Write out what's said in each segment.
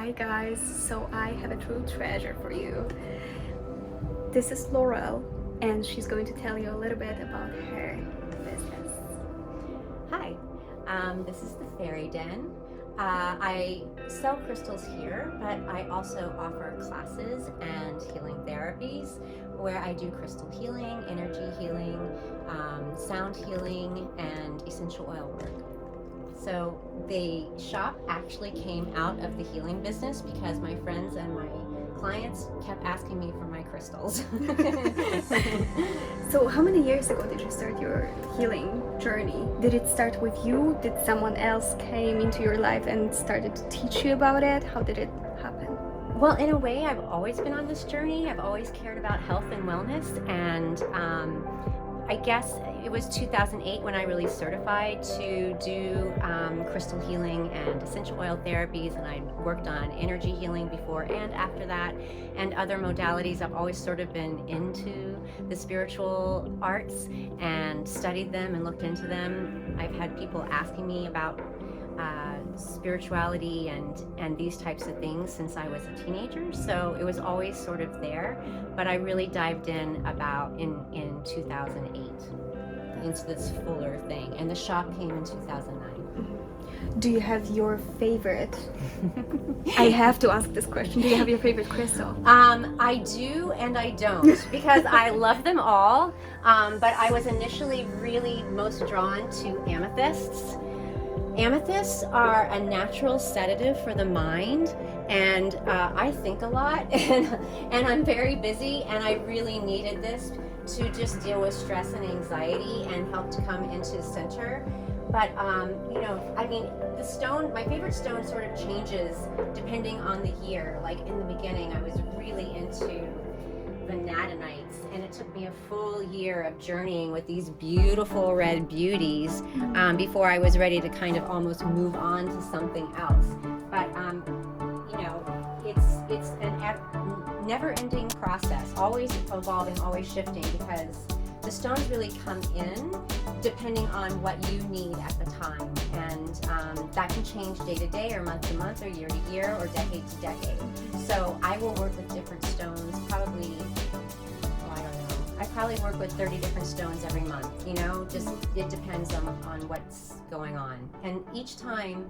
Hi guys, so I have a true treasure for you. This is Laurelle, and she's going to tell you a little bit about her business. Hi, this is the Faerie Den. I sell crystals here, but I also offer classes and healing therapies where I do crystal healing, energy healing, sound healing, and essential oil work. So the shop actually came out of the healing business because my friends and my clients kept asking me for my crystals. So how many years ago did you start your healing journey? Did it start with you? Did someone else came into your life and started to teach you about it? How did it happen? Well, in a way, I've always been on this journey. I've always cared about health and wellness, and I guess it was 2008 when I really certified to do crystal healing and essential oil therapies, and I worked on energy healing before and after that, and other modalities. I've always sort of been into the spiritual arts and studied them and looked into them. I've had people asking me about spirituality and these types of things since I was a teenager, so it was always sort of there, but I really dived in about in 2008 into this fuller thing, and the shop came in 2009. Do you have your favorite? I have to ask this question. Do you have your favorite crystal? I do and I don't, because I love them all, but I was initially really most drawn to amethysts. Amethysts are a natural sedative for the mind, and I think a lot, and I'm very busy, and I really needed this to just deal with stress and anxiety and help to come into center. But you know, I mean, the stone, my favorite stone sort of changes depending on the year. Like in the beginning, I was really into vanadinites, and it took me a full year of journeying with these beautiful red beauties before I was ready to kind of almost move on to something else. But you know, it's a never-ending process, always evolving, always shifting, because the stones really come in depending on what you need at the time, and that can change day to day or month to month or year to year or decade to decade. So I will work with different stones probably, I don't know, I probably work with 30 different stones every month, you know, just it depends on what's going on. And each time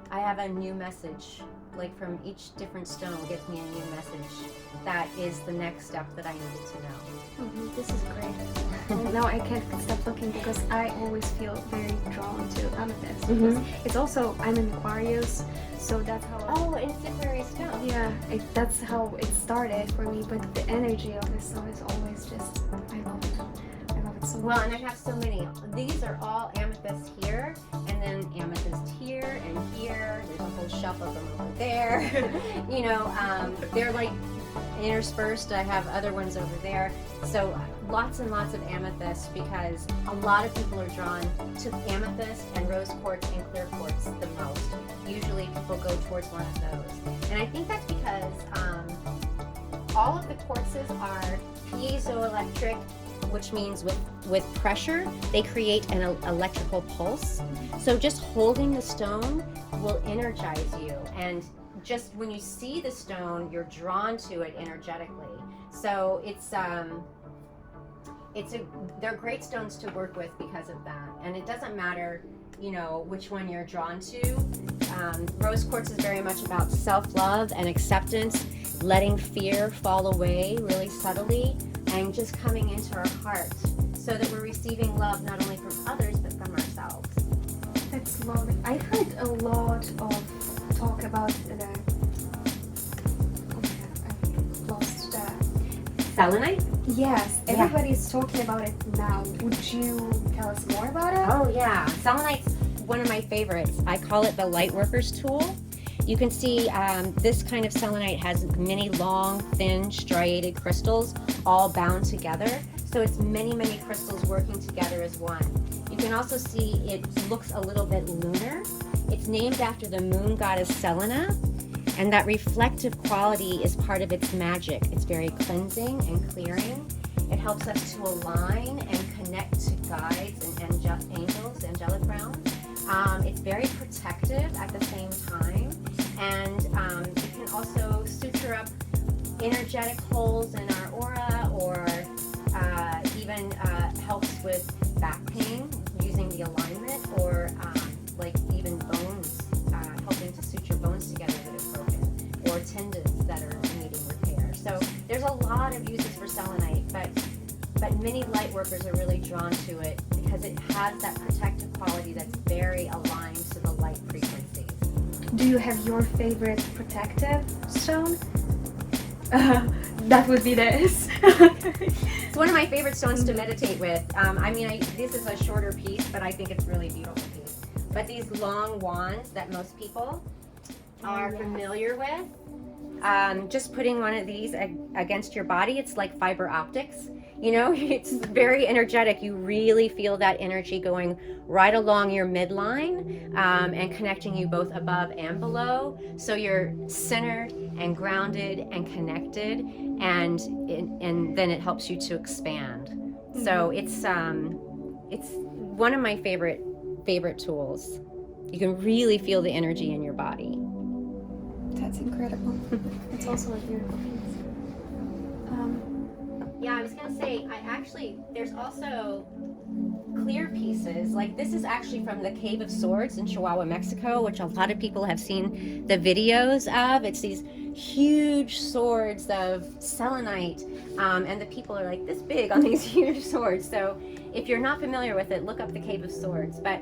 I have a new message, like from each different stone gives me a new message that is the next step that I need to know. This is great. Now I can't stop looking because I always feel very drawn to amethyst. Because it's also, I'm an Aquarius, so that's how. Oh, and it's Aquarius stone. Yeah, that's how it started for me. But the energy of this stone is always just, I love it. I love it so much. Well, and I have so many. These are all amethyst here, and then amethyst here and here. There's a whole shelf of them over there. You know, they're like interspersed. I have other ones over there. So lots and lots of amethyst, because a lot of people are drawn to amethyst and rose quartz and clear quartz the most. Usually people go towards one of those. And I think that's because all of the quartzes are piezoelectric, which means with pressure, they create an electrical pulse. So just holding the stone will energize you. And just when you see the stone, you're drawn to it energetically. So they're great stones to work with because of that. And it doesn't matter, you know, which one you're drawn to. Rose quartz is very much about self-love and acceptance, letting fear fall away really subtly, and just coming into our heart so that we're receiving love not only from others but from ourselves. That's lovely. I heard a lot of talk about the Selenite? Yes, everybody's talking about it now. Would you tell us more about it? Oh yeah, selenite's one of my favorites. I call it the light worker's tool. You can see this kind of selenite has many long, thin, striated crystals all bound together. So it's many, many crystals working together as one. You can also see it looks a little bit lunar. It's named after the moon goddess Selene, and that reflective quality is part of its magic. It's very cleansing and clearing. It helps us to align and connect to guides and angels, angelic realms. It's very protective at the same time, and it can energetic holes in our aura, or even helps with back pain using the alignment, or like even bones, helping to suture bones together that are broken, or tendons that are needing repair. So there's a lot of uses for selenite, but many light workers are really drawn to it because it has that protective quality that's very aligned to the light frequencies. Do you have your favorite protective stone? That would be this. It's one of my favorite stones to meditate with. This is a shorter piece, but I think it's really a beautiful piece. But these long wands that most people are familiar with, just putting one of these against your body, it's like fiber optics. You know, it's very energetic. You really feel that energy going right along your midline and connecting you both above and below. So you're centered and grounded and connected, and then it helps you to expand. Mm-hmm. So it's one of my favorite tools. You can really feel the energy in your body. That's incredible. It's also a beautiful piece. Yeah, I was gonna say, there's also clear pieces. Like this is actually from the Cave of Swords in Chihuahua, Mexico, which a lot of people have seen the videos of. It's these huge swords of selenite, and the people are like this big on these huge swords. So if you're not familiar with it, look up the Cave of Swords. But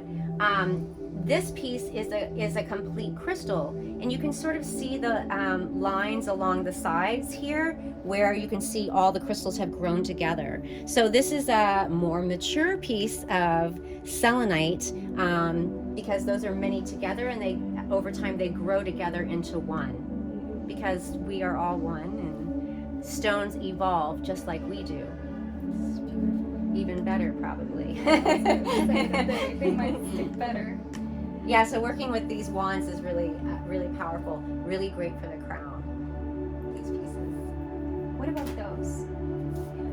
this piece is a complete crystal, and you can sort of see the lines along the sides here where you can see all the crystals have grown together. So this is a more mature piece of selenite, because those are many together, and over time they grow together into one, because we are all one, and stones evolve just like we do. Even better, probably. They might stick better. Yeah, so working with these wands is really, really powerful. Really great for the crown. These pieces. What about those?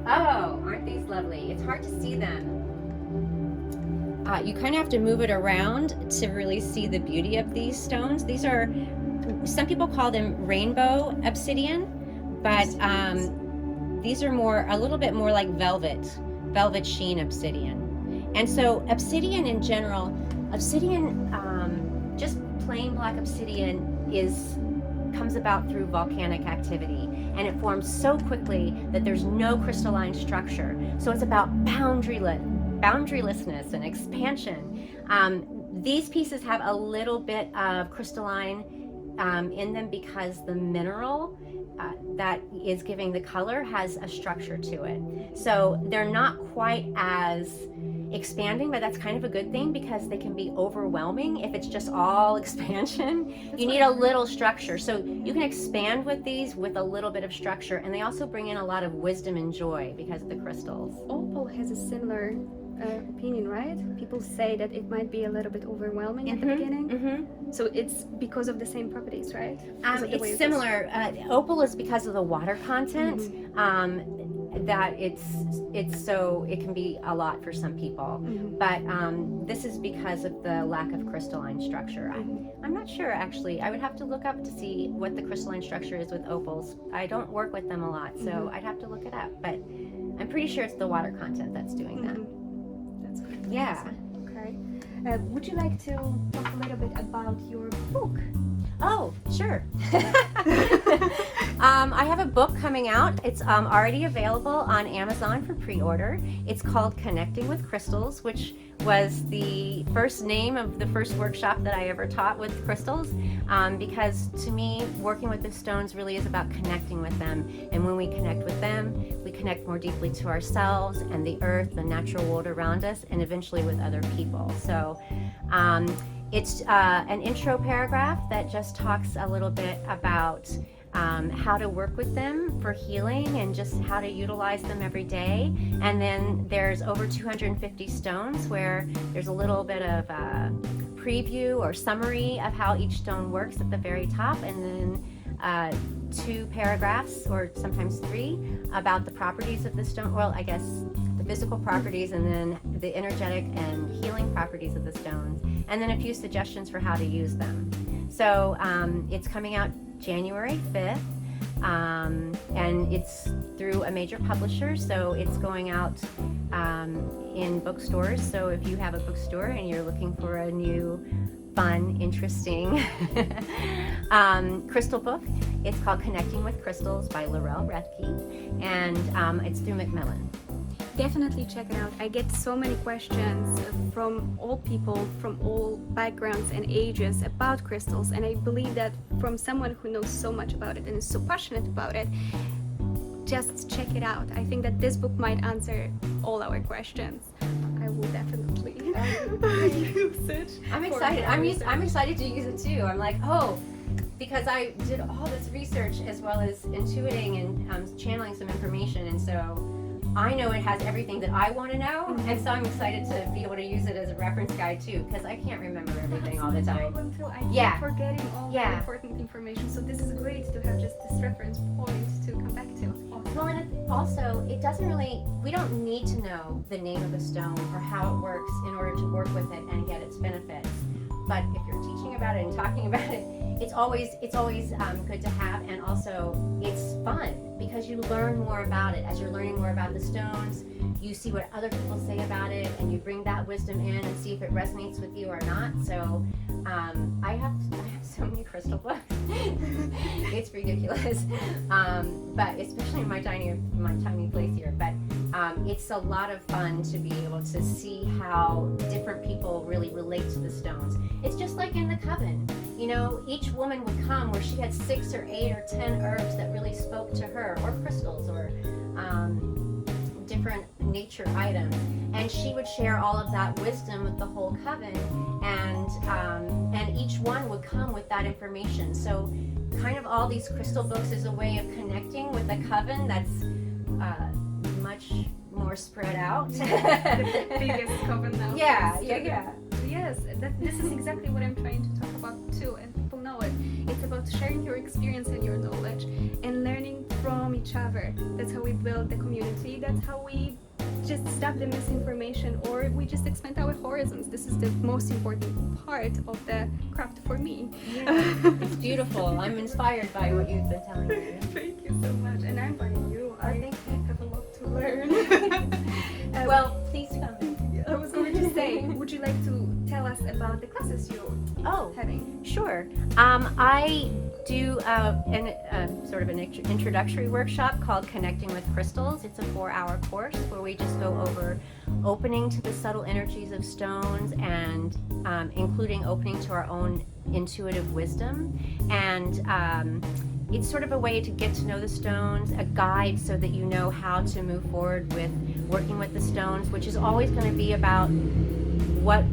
Oh, aren't these lovely? It's hard to see them. You kind of have to move it around to really see the beauty of these stones. These are, some people call them rainbow obsidian, but these are a little bit more like velvet sheen obsidian. And so obsidian in general, just plain black obsidian comes about through volcanic activity, and it forms so quickly that there's no crystalline structure. So it's about boundarylessness and expansion. These pieces have a little bit of crystalline in them because the mineral that is giving the color has a structure to it. So they're not quite as expanding, but that's kind of a good thing because they can be overwhelming if it's just all expansion. You need a little structure. So you can expand with these with a little bit of structure, and they also bring in a lot of wisdom and joy because of the crystals. Opal has a similar opinion, right? People say that it might be a little bit overwhelming at the beginning. Mm-hmm. So it's because of the same properties, right? It's similar. Opal is because of the water content. Mm-hmm. That it can be a lot for some people, but this is because of the lack of crystalline structure. I'm not sure, actually. I would have to look up to see what the crystalline structure is with opals. I don't work with them a lot, so I'd have to look it up, but I'm pretty sure it's the water content that's doing that. That's good. Yeah. Okay. Would you like to talk a little bit about your book? Oh, sure. I have a book coming out. It's already available on Amazon for pre-order. It's called Connecting with Crystals, which was the first name of the first workshop that I ever taught with crystals, because to me, working with the stones really is about connecting with them. And when we connect with them, we connect more deeply to ourselves and the earth, the natural world around us, and eventually with other people. So it's an intro paragraph that just talks a little bit about how to work with them for healing and just how to utilize them every day. And then there's over 250 stones where there's a little bit of preview or summary of how each stone works at the very top, and then 2 paragraphs or sometimes 3 about the properties of the stone. Well, I guess the physical properties, and then the energetic and healing properties of the stones, and then a few suggestions for how to use them. So it's coming out January 5th. And it's through a major publisher, so it's going out in bookstores. So if you have a bookstore and you're looking for a new, fun, interesting crystal book, it's called Connecting with Crystals by Laurelle Rethke, and it's through Macmillan. Definitely check it out. I get so many questions from all people from all backgrounds and ages about crystals, and I believe that from someone who knows so much about it and is so passionate about it, just check it out. I think that this book might answer all our questions. I will definitely use it. I'm excited. I'm excited to use it too. I'm like, oh, because I did all this research as well as intuiting and channeling some information, and so I know it has everything that I want to know, and so I'm excited to be able to use it as a reference guide too, because I can't remember everything all the time. I keep forgetting all the important information, so this is great to have just this reference point to come back to. Well, and also, it doesn't really, we don't need to know the name of a stone or how it works in order to work with it and get its benefits. But if you're teaching about it and talking about it, it's always good to have, and also it's fun because you learn more about it. As you're learning more about the stones, you see what other people say about it, and you bring that wisdom in and see if it resonates with you or not. So I have so many crystal books. It's ridiculous, but especially in my tiny place here. But it's a lot of fun to be able to see how different people really relate to the stones. It's just like in the coven. You know, each woman would come where she had 6 or 8 or 10 herbs that really spoke to her, or crystals, or different nature items, and she would share all of that wisdom with the whole coven, and each one would come with that information. So kind of all these crystal books is a way of connecting with a coven that's much more spread out. The biggest coven now. Yeah. Yes, this is exactly what I'm trying to talk about too, and people know it. It's about sharing your experience and your knowledge and learning from each other. That's how we build the community. That's how we just stop the misinformation, or we just expand our horizons. This is the most important part of the craft for me. Yeah, it's beautiful. I'm inspired by what you've been telling me. Thank you so much, and I'm by you. I have a lot to learn. Well, please come. I was going to say, would you like to tell us about the classes you're having? Sure. I do sort of an introductory workshop called Connecting with Crystals. It's a 4-hour course where we just go over opening to the subtle energies of stones, and including opening to our own intuitive wisdom. And it's sort of a way to get to know the stones, a guide so that you know how to move forward with working with the stones, which is always going to be about what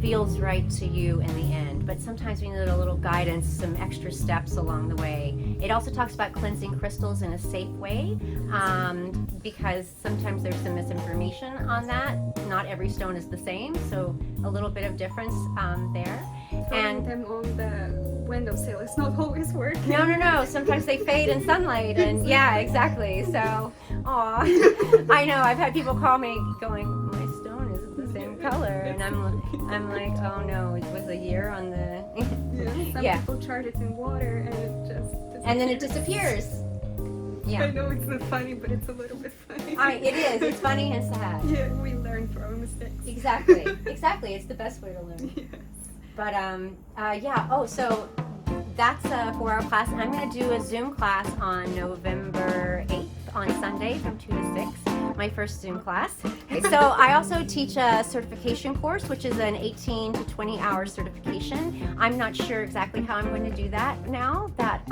feels right to you in the end. But sometimes we need a little guidance, some extra steps along the way. It also talks about cleansing crystals in a safe way, because sometimes there's some misinformation on that. Not every stone is the same, so a little bit of difference there. Throwing them on the windowsill is not always working. No. Sometimes they fade in sunlight, and yeah, exactly. So, I know. I've had people call me going, my stone isn't the same color, and I'm like, oh no, it was a year on the. Some people chart it in water, and it just disappears. And then it disappears. Yeah. I know it's not funny, but it's a little bit funny. It is. It's funny and sad. Yeah, we learn from our mistakes. Exactly. It's the best way to learn. Yes. But so that's a 4-hour class. I'm going to do a Zoom class on November 8th on Sunday from 2 to 6, my first Zoom class. So I also teach a certification course, which is an 18 to 20 hour certification. I'm not sure exactly how I'm going to do that now that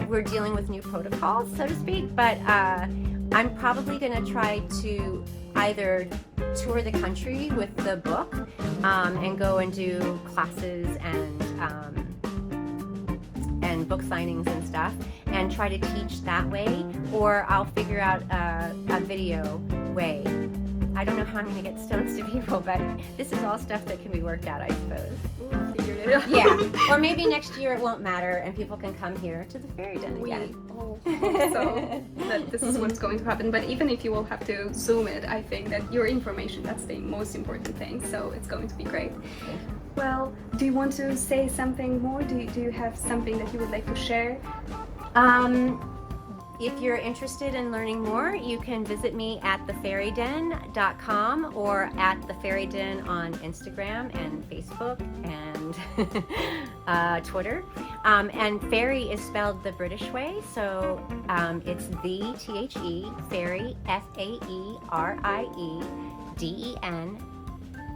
we're dealing with new protocols, so to speak, but I'm probably going to try to either tour the country with the book and go and do classes and book signings and stuff, and try to teach that way, or I'll figure out a video way. I don't know how I'm going to get stones to people, but this is all stuff that can be worked out, I suppose. We'll figure it out. Yeah, or maybe next year it won't matter and people can come here to the Faerie Den again. So that this is what's going to happen, but even if you will have to Zoom it, I think that your information, that's the most important thing, so it's going to be great. Well, do you want to say something more? Do you have something that you would like to share? If you're interested in learning more, you can visit me at thefaerieden.com or at thefaerieden on Instagram and Facebook and Twitter. And fairy is spelled the British way, so it's the Faerie, FAERIEDEN,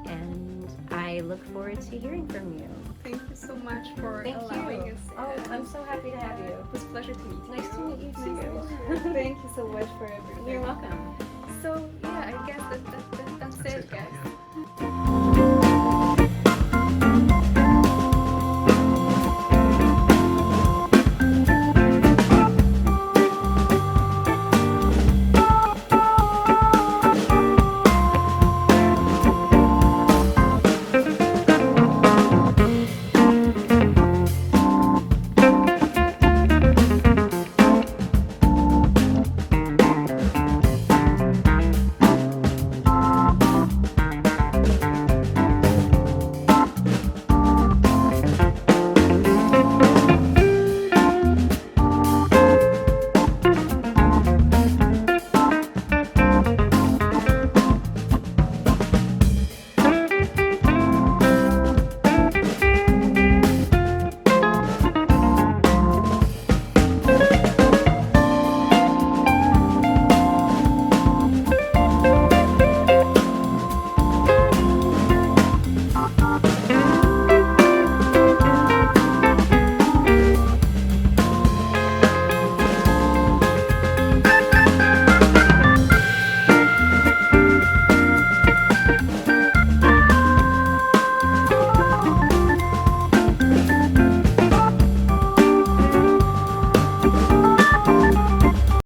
and I look forward to hearing from you. Thank you so much for Thank allowing you. us. Oh, I'm so happy to have you. It was a pleasure to meet you. Nice to meet you too. Thank you so much for everything. You're welcome. So yeah, I guess that's it, guys.